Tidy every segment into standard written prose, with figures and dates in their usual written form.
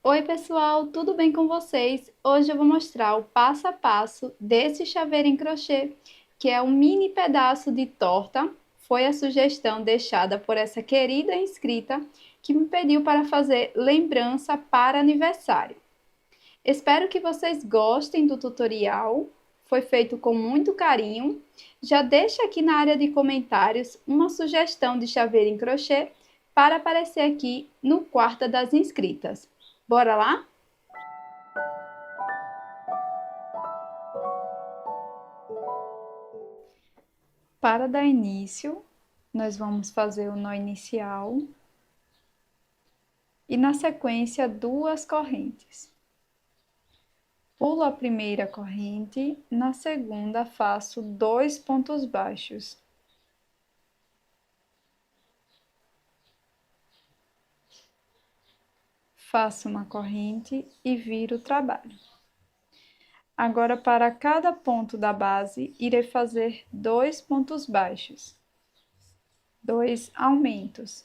Oi pessoal, tudo bem com vocês? Hoje eu vou mostrar o passo a passo desse chaveiro em crochê, que é um mini pedaço de torta. Foi a sugestão deixada por essa querida inscrita que me pediu para fazer lembrança para aniversário. Espero que vocês gostem do tutorial, foi feito com muito carinho. Já deixa aqui na área de comentários uma sugestão de chaveiro em crochê para aparecer aqui no quarto das inscritas. Bora lá? Para dar início, nós vamos fazer o nó inicial e na sequência 2 correntes. Pulo a primeira corrente, na segunda faço 2 pontos baixos. Faço uma corrente e viro o trabalho. Agora, para cada ponto da base, irei fazer 2 pontos baixos, 2 aumentos.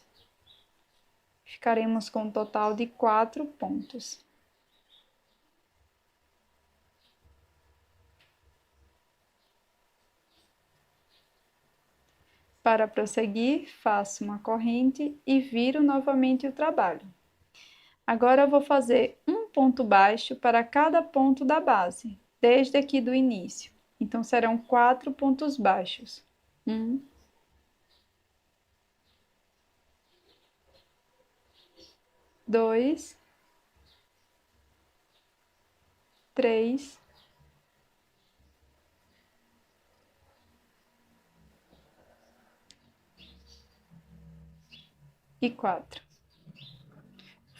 Ficaremos com um total de 4 pontos. Para prosseguir, faço uma corrente e viro novamente o trabalho. Agora eu vou fazer um ponto baixo para cada ponto da base, desde aqui do início. Então, serão 4 pontos baixos. 1, 2, 3, e 4.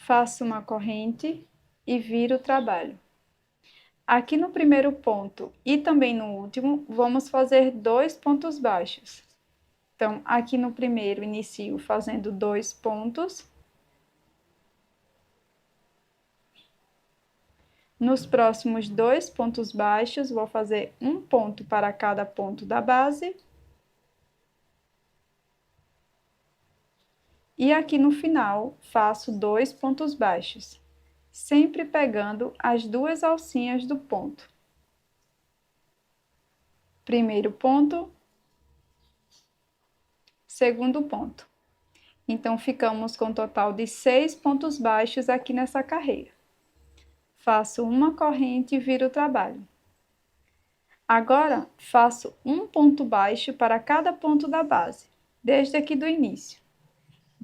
Faço uma corrente e viro o trabalho. Aqui no primeiro ponto e também no último, vamos fazer 2 pontos baixos. Então, aqui no primeiro, inicio fazendo 2 pontos. Nos próximos 2 pontos baixos, vou fazer um ponto para cada ponto da base. E aqui no final, faço 2 pontos baixos, sempre pegando as 2 alcinhas do ponto. Primeiro ponto, segundo ponto. Então, ficamos com um total de 6 pontos baixos aqui nessa carreira. Faço uma corrente e viro o trabalho. Agora, faço um ponto baixo para cada ponto da base, desde aqui do início.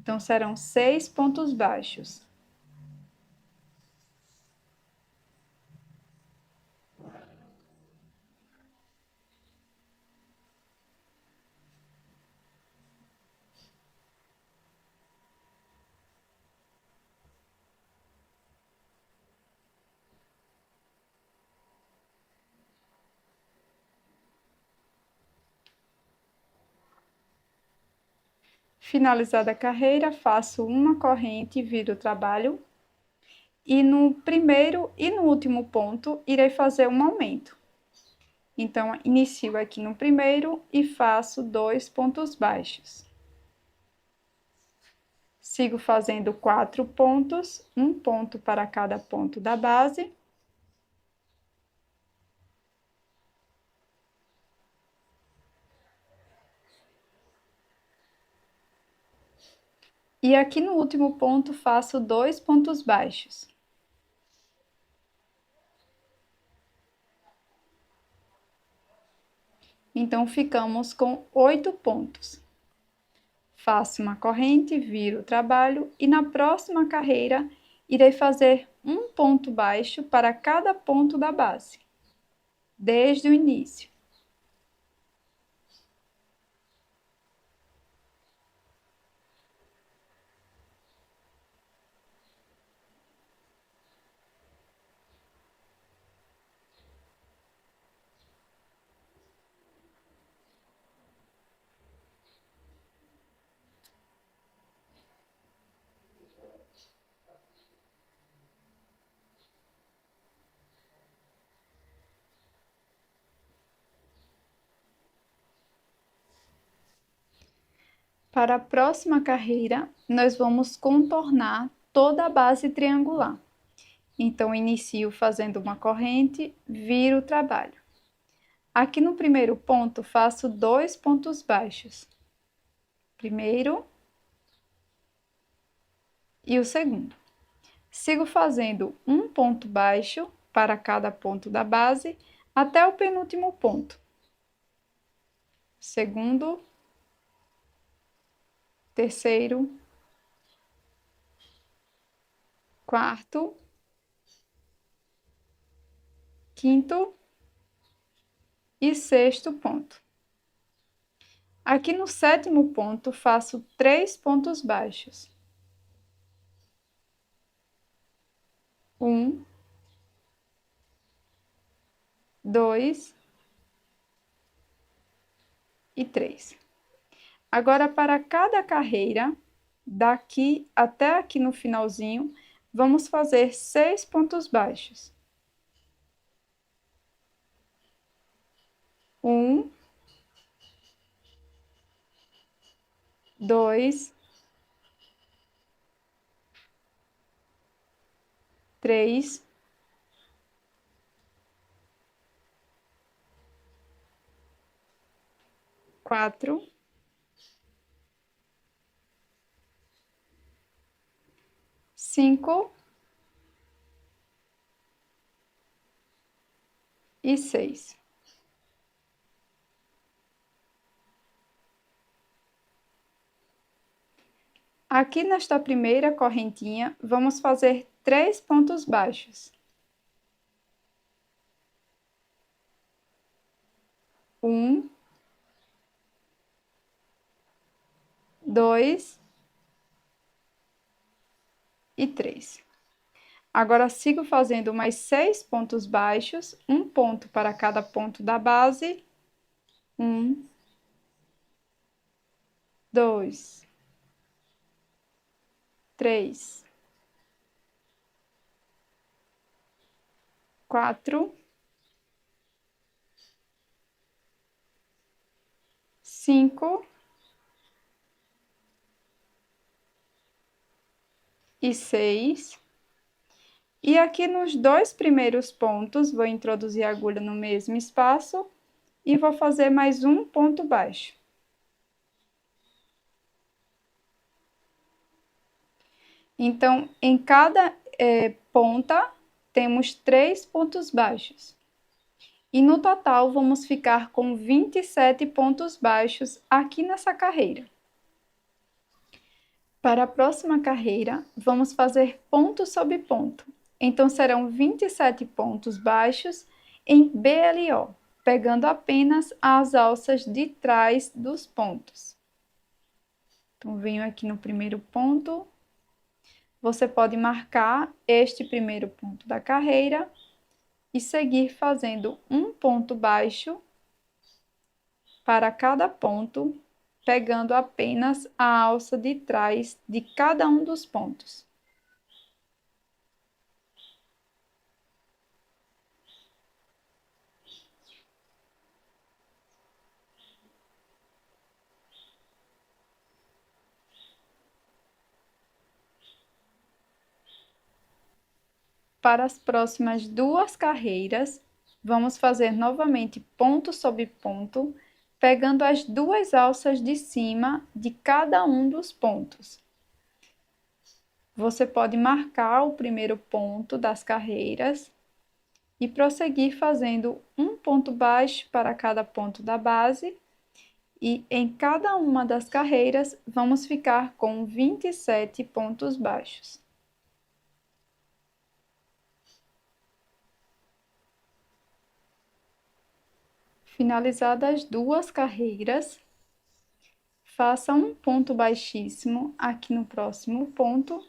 Então, serão 6 pontos baixos. Finalizada a carreira, faço uma corrente e viro o trabalho. E no primeiro e no último ponto, irei fazer um aumento. Então, inicio aqui no primeiro e faço 2 pontos baixos. Sigo fazendo 4 pontos, um ponto para cada ponto da base. E aqui no último ponto, faço 2 pontos baixos. Então, ficamos com 8 pontos. Faço uma corrente, viro o trabalho e na próxima carreira, irei fazer um ponto baixo para cada ponto da base, desde o início. Para a próxima carreira, nós vamos contornar toda a base triangular. Então, inicio fazendo uma corrente, viro o trabalho. Aqui no primeiro ponto, faço 2 pontos baixos. Primeiro e o segundo. Sigo fazendo um ponto baixo para cada ponto da base até o penúltimo ponto. Segundo, terceiro, quarto, quinto e sexto ponto. Aqui no sétimo ponto, faço 3 pontos baixos. 1, 2 e 3. Agora, para cada carreira, daqui até aqui no finalzinho, vamos fazer 6 pontos baixos. 1, 2, 3, 4, 5 e 6. Aqui nesta primeira correntinha, vamos fazer 3 pontos baixos. 1, 2 e 3. Agora, sigo fazendo mais 6 pontos baixos, um ponto para cada ponto da base. 1, 2, 3, 4, 5 e 6. E aqui nos 2 primeiros pontos, vou introduzir a agulha no mesmo espaço e vou fazer mais um ponto baixo. Então, em cada ponta, temos 3 pontos baixos. E no total, vamos ficar com 27 pontos baixos aqui nessa carreira. Para a próxima carreira, vamos fazer ponto sobre ponto. Então, serão 27 pontos baixos em BLO, pegando apenas as alças de trás dos pontos. Então, venho aqui no primeiro ponto. Você pode marcar este primeiro ponto da carreira e seguir fazendo um ponto baixo para cada ponto, pegando apenas a alça de trás de cada um dos pontos. Para as próximas 2 carreiras, vamos fazer novamente ponto sobre ponto, pegando as 2 alças de cima de cada um dos pontos. Você pode marcar o primeiro ponto das carreiras e prosseguir fazendo um ponto baixo para cada ponto da base, e em cada uma das carreiras vamos ficar com 27 pontos baixos. Finalizadas as 2 carreiras, faça um ponto baixíssimo aqui no próximo ponto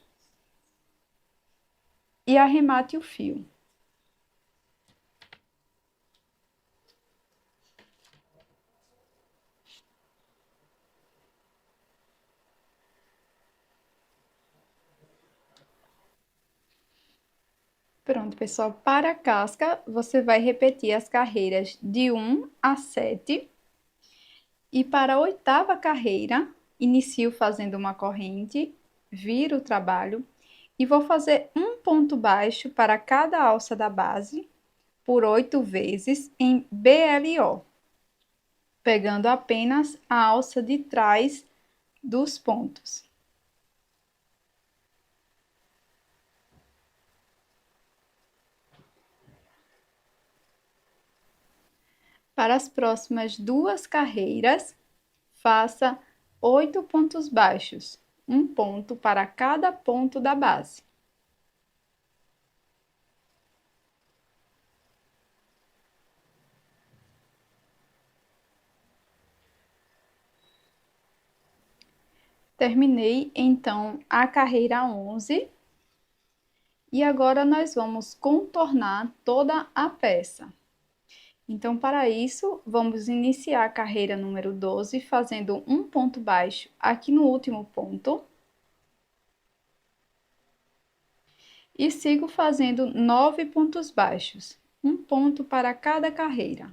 e arremate o fio. Pronto, pessoal, para a casca, você vai repetir as carreiras de 1 a 7. E para a 8ª carreira, inicio fazendo uma corrente, viro o trabalho. e vou fazer um ponto baixo para cada alça da base por 8 vezes em BLO, pegando apenas a alça de trás dos pontos. Para as próximas 2 carreiras, faça 8 pontos baixos, um ponto para cada ponto da base. Terminei, então, a carreira 11 e agora nós vamos contornar toda a peça. Então, para isso, vamos iniciar a carreira número 12 fazendo um ponto baixo aqui no último ponto. E sigo fazendo 9 pontos baixos, um ponto para cada carreira.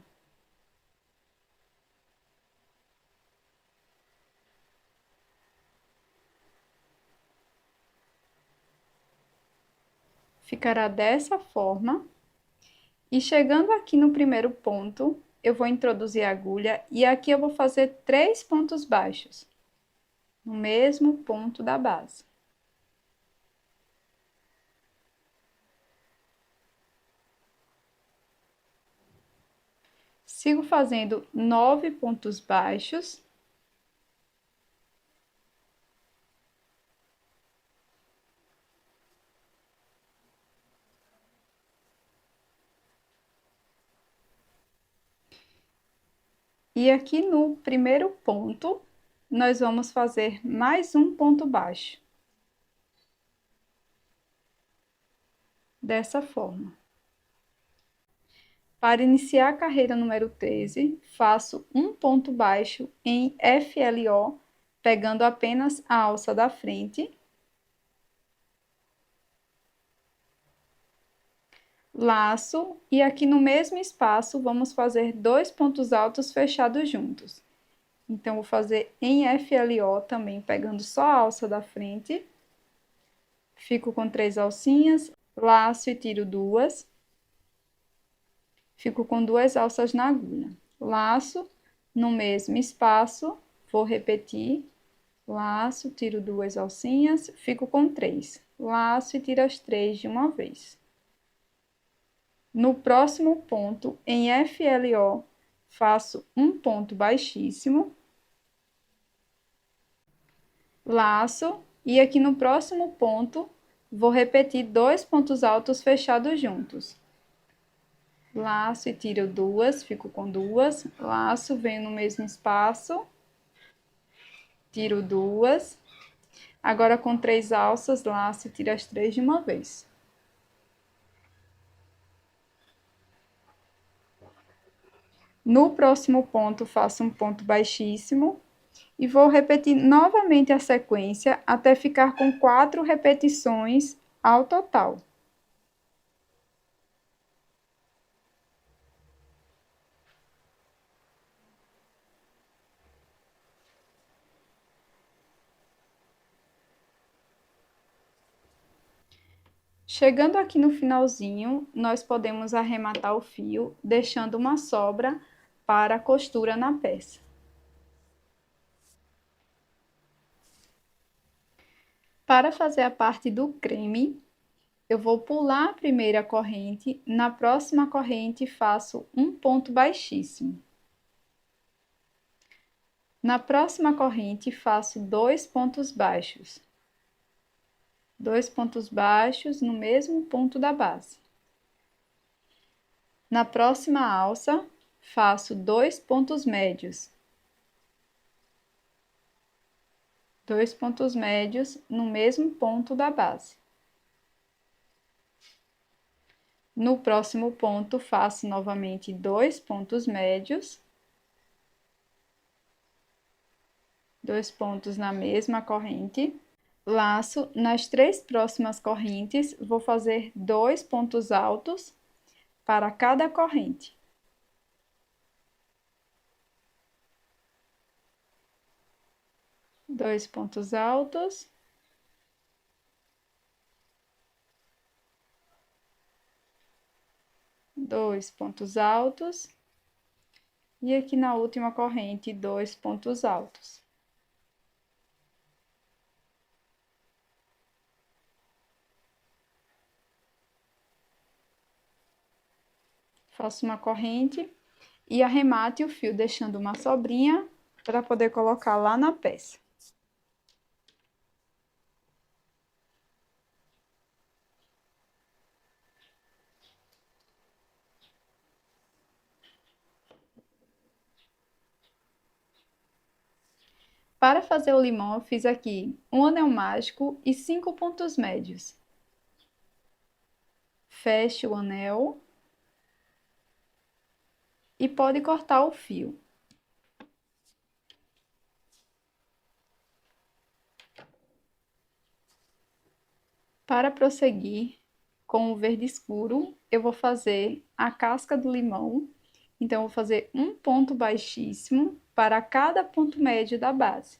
Ficará dessa forma. E chegando aqui no primeiro ponto, eu vou introduzir a agulha e aqui eu vou fazer 3 pontos baixos, no mesmo ponto da base. Sigo fazendo 9 pontos baixos. E aqui no primeiro ponto, nós vamos fazer mais um ponto baixo. Dessa forma. Para iniciar a carreira número 13, faço um ponto baixo em FLO, pegando apenas a alça da frente. Laço, e aqui no mesmo espaço, vamos fazer 2 pontos altos fechados juntos. Então, vou fazer em FLO também, pegando só a alça da frente. Fico com 3 alcinhas, laço e tiro 2. Fico com 2 alças na agulha. Laço, no mesmo espaço, vou repetir. Laço, tiro 2 alcinhas, fico com 3. Laço e tiro as 3 de uma vez. No próximo ponto, em FLO, faço um ponto baixíssimo, laço, e aqui no próximo ponto, vou repetir 2 pontos altos fechados juntos. Laço e tiro 2, fico com 2, laço, venho no mesmo espaço, tiro 2, agora com 3 alças, laço e tiro as 3 de uma vez. No próximo ponto, faço um ponto baixíssimo e vou repetir novamente a sequência até ficar com 4 repetições ao total. Chegando aqui no finalzinho, nós podemos arrematar o fio, deixando uma sobra para a costura na peça. Para fazer a parte do creme, eu vou pular a primeira corrente, na próxima corrente faço um ponto baixíssimo. Na próxima corrente, faço 2 pontos baixos. 2 pontos baixos no mesmo ponto da base. Na próxima alça, faço 2 pontos médios. 2 pontos médios no mesmo ponto da base. No próximo ponto, faço novamente 2 pontos médios. 2 pontos na mesma corrente. Laço, nas 3 próximas correntes, vou fazer 2 pontos altos para cada corrente. Dois pontos altos. 2 pontos altos. E aqui na última corrente, 2 pontos altos. Faço uma corrente e arremate o fio, deixando uma sobrinha para poder colocar lá na peça. Para fazer o limão, eu fiz aqui um anel mágico e 5 pontos médios. Feche o anel e pode cortar o fio. Para prosseguir com o verde escuro, eu vou fazer a casca do limão. Então, eu vou fazer um ponto baixíssimo para cada ponto médio da base.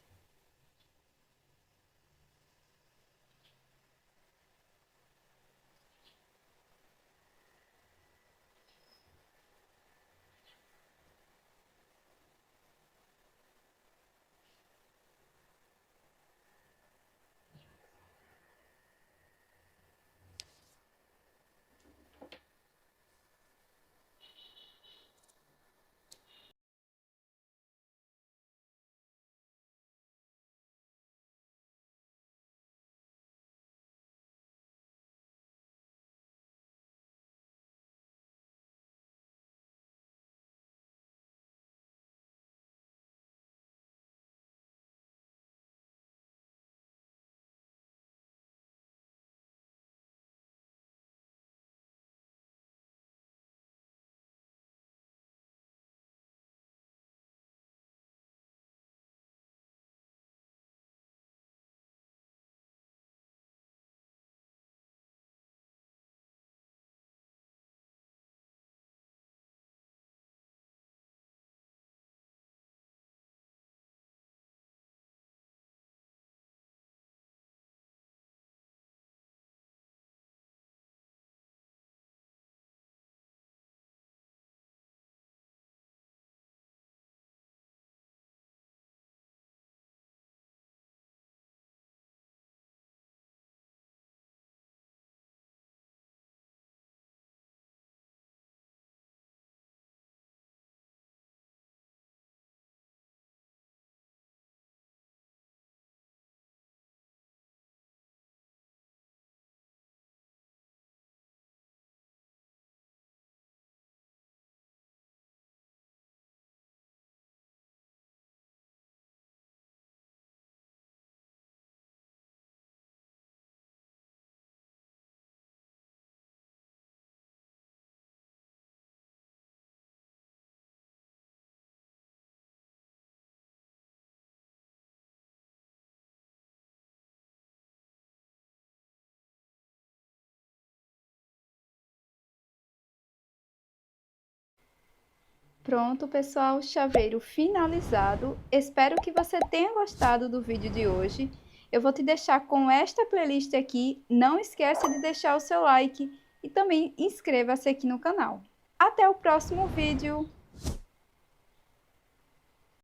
Pronto, pessoal, chaveiro finalizado. Espero que você tenha gostado do vídeo de hoje. Eu vou te deixar com esta playlist aqui. Não esqueça de deixar o seu like e também inscreva-se aqui no canal. Até o próximo vídeo!